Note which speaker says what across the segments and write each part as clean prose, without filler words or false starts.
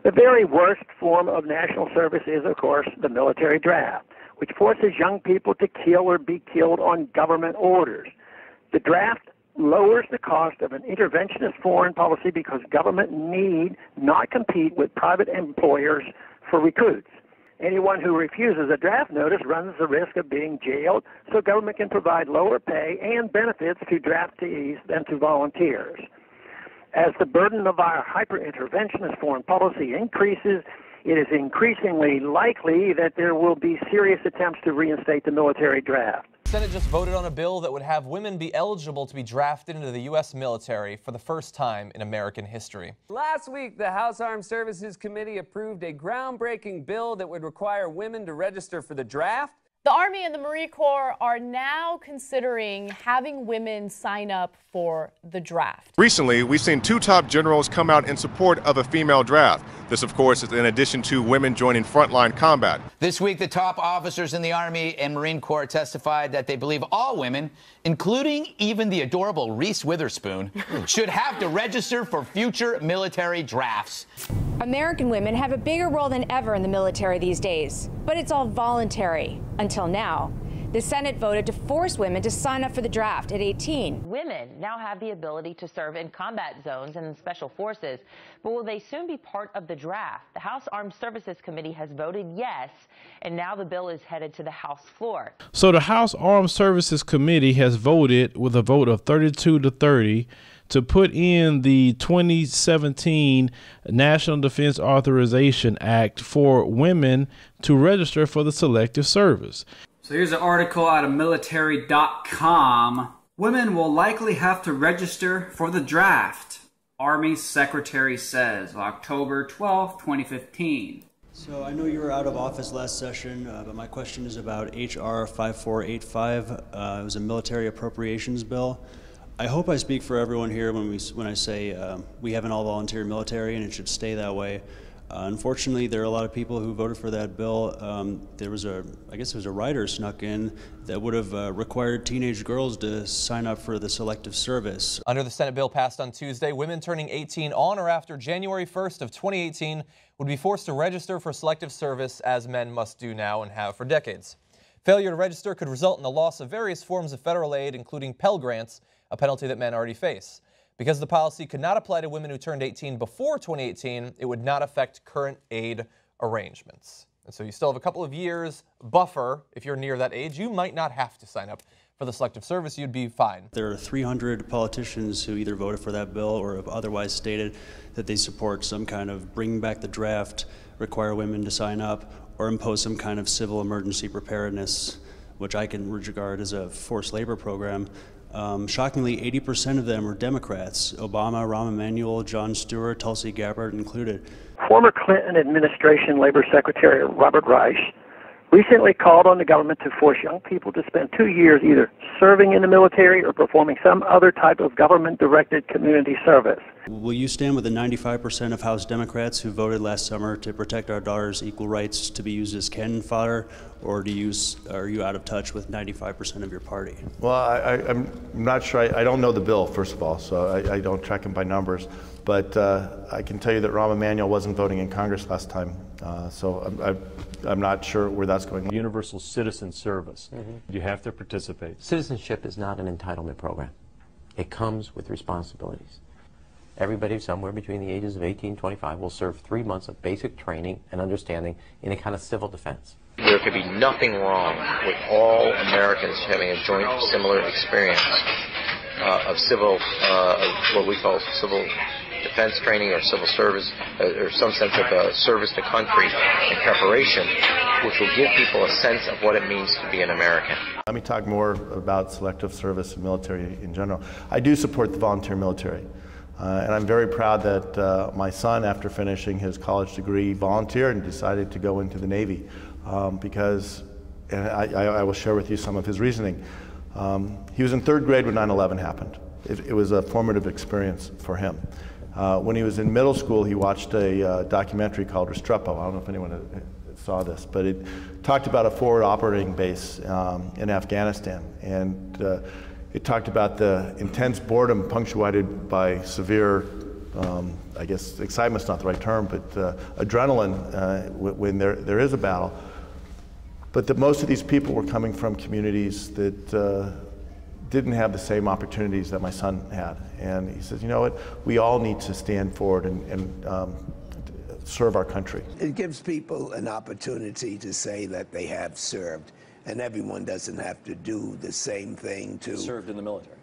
Speaker 1: The very worst form of national service is, of course, the military draft, which forces young people to kill or be killed on government orders. The draft lowers the cost of an interventionist foreign policy because government need not compete with private employers for recruits. Anyone who refuses a draft notice runs the risk of being jailed, so government can provide lower pay and benefits to draftees than to volunteers. As the burden of our hyper-interventionist foreign policy increases, it is increasingly likely that there will be serious attempts to reinstate the military draft.
Speaker 2: The Senate just voted on a bill that would have women be eligible to be drafted into the U.S. military for the first time in American history.
Speaker 3: Last week, the House Armed Services Committee approved a groundbreaking bill that would require women to register for the draft.
Speaker 4: The Army and the Marine Corps are now considering having women sign up for the draft.
Speaker 5: Recently, we've seen two top generals come out in support of a female draft. This, of course, is in addition to women joining frontline combat.
Speaker 6: This week, the top officers in the Army and Marine Corps testified that they believe all women, including even the adorable Reese Witherspoon, should have to register for future military drafts.
Speaker 7: American women have a bigger role than ever in the military these days, but it's all voluntary until now. The Senate voted to force women to sign up for the draft at 18.
Speaker 8: Women now have the ability to serve in combat zones and in special forces, but will they soon be part of the draft? The House Armed Services Committee has voted yes, and now the bill is headed to the House floor.
Speaker 9: So the House Armed Services Committee has voted with a vote of 32 to 30 to put in the 2017 National Defense Authorization Act for women to register for the Selective Service.
Speaker 10: So here's an article out of military.com. Women will likely have to register for the draft, Army Secretary says, October 12, 2015.
Speaker 11: So I know you were out of office last session, but my question is about H.R. 5485. It was a military appropriations bill. I hope I speak for everyone here when I say we have an all-volunteer military and it should stay that way. Unfortunately, there are a lot of people who voted for that bill. I guess there was a rider snuck in that would have required teenage girls to sign up for the Selective Service.
Speaker 2: Under the Senate bill passed on Tuesday, women turning 18 on or after January 1st of 2018 would be forced to register for Selective Service, as men must do now and have for decades. Failure to register could result in the loss of various forms of federal aid, including Pell Grants, a penalty that men already face. Because the policy could not apply to women who turned 18 before 2018, it would not affect current aid arrangements. And so you still have a couple of years buffer. If you're near that age, you might not have to sign up for the Selective Service. You'd be fine.
Speaker 11: There are 300 politicians who either voted for that bill or have otherwise stated that they support some kind of bring back the draft, require women to sign up, or impose some kind of civil emergency preparedness, which I can regard as a forced labor program. Shockingly, 80% of them are Democrats. Obama, Rahm Emanuel, Jon Stewart, Tulsi Gabbard included.
Speaker 1: Former Clinton administration Labor Secretary Robert Reich recently called on the government to force young people to spend 2 years either serving in the military or performing some other type of government-directed community service.
Speaker 11: Will you stand with the 95% of House Democrats who voted last summer to protect our daughters' equal rights to be used as cannon fodder, or are you out of touch with 95% of your party?
Speaker 12: Well, I'm not sure. I don't know the bill, first of all, so I don't track them by numbers. But I can tell you that Rahm Emanuel wasn't voting in Congress last time, so I'm not sure where that's going.
Speaker 13: Universal citizen service. You have to participate.
Speaker 14: Citizenship is not an entitlement program. It comes with responsibilities. Everybody somewhere between the ages of 18 and 25 will serve 3 months of basic training and understanding in a kind of civil defense.
Speaker 15: There could be nothing wrong with all Americans having a joint similar experience of civil, what we call civil defense training or civil service, or some sense of service to country and preparation, which will give people a sense of what it means to be an American.
Speaker 12: Let me talk more about Selective Service and military in general. I do support the volunteer military. And I'm very proud that my son, after finishing his college degree, volunteered and decided to go into the Navy because, and I will share with you some of his reasoning. He was in 3rd grade when 9/11 happened. It was a formative experience for him. When he was in middle school, he watched a documentary called Restrepo. I don't know if anyone saw this, but it talked about a forward operating base in Afghanistan. And it talked about the intense boredom punctuated by severe I guess excitement's not the right term, but adrenaline when there is a battle. But that most of these people were coming from communities that didn't have the same opportunities that my son had. And he says, you know what, we all need to stand forward and serve our country.
Speaker 16: It gives people an opportunity to say that they have served, and everyone doesn't have to do the same thing to...
Speaker 17: Served in the military.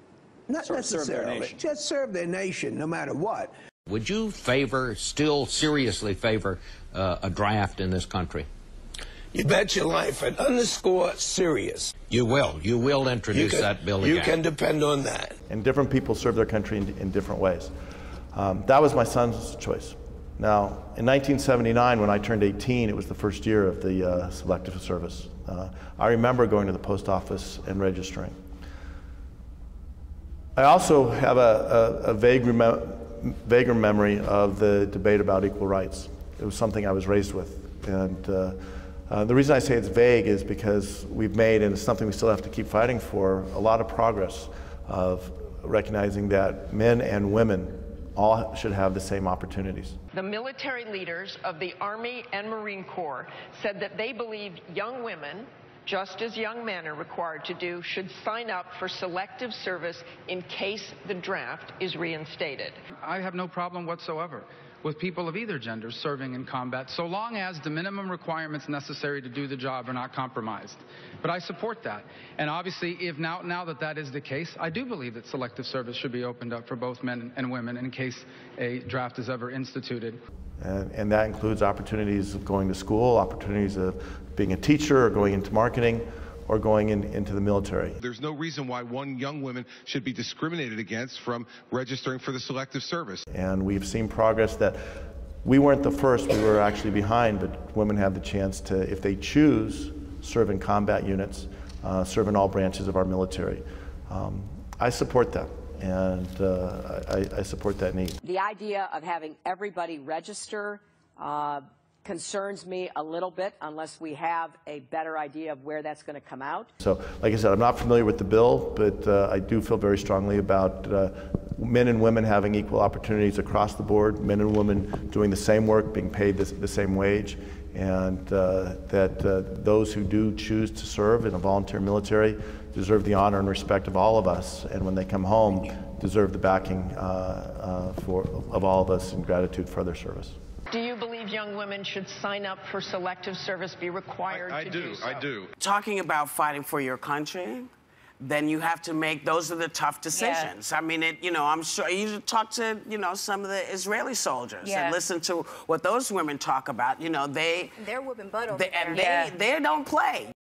Speaker 16: Not necessarily. Just serve their nation, no matter what.
Speaker 18: Would you still seriously favor a draft in this country?
Speaker 16: You bet your life, and underscore serious.
Speaker 18: You will introduce that bill again.
Speaker 16: You can depend on that.
Speaker 12: And different people serve their country in different ways. That was my son's choice. Now, in 1979, when I turned 18, it was the first year of the Selective Service. I remember going to the post office and registering. I also have a vaguer memory of the debate about equal rights. It was something I was raised with. And the reason I say it's vague is because we've made, and it's something we still have to keep fighting for, a lot of progress of recognizing that men and women all should have the same opportunities.
Speaker 19: The military leaders of the Army and Marine Corps said that they believe young women, just as young men are required to do, should sign up for selective service in case the draft is reinstated.
Speaker 20: I have no problem whatsoever with people of either gender serving in combat, so long as the minimum requirements necessary to do the job are not compromised. But I support that. And obviously, if now that is the case, I do believe that selective service should be opened up for both men and women in case a draft is ever instituted.
Speaker 12: And that includes opportunities of going to school, opportunities of being a teacher or going into marketing, or going into the military.
Speaker 21: There's no reason why young women should be discriminated against from registering for the Selective Service.
Speaker 12: And we've seen progress that we weren't the first, we were actually behind, but women have the chance to, if they choose, serve in combat units, serve in all branches of our military. I support that, and I support that need.
Speaker 22: The idea of having everybody register concerns me a little bit unless we have a better idea of where that's going to come out.
Speaker 12: So, like I said, I'm not familiar with the bill, but I do feel very strongly about men and women having equal opportunities across the board, men and women doing the same work, being paid the same wage, and that those who do choose to serve in a volunteer military deserve the honor and respect of all of us, and when they come home, deserve the backing of all of us in gratitude for their service.
Speaker 19: Do you believe young women should sign up for selective service, be required to do so?
Speaker 21: I do.
Speaker 23: Talking about fighting for your country, then you have to make, those are the tough decisions. Yeah. I mean, I'm sure you talk to, some of the Israeli soldiers and listen to what those women talk about. They're whooping butt over there. And they don't play.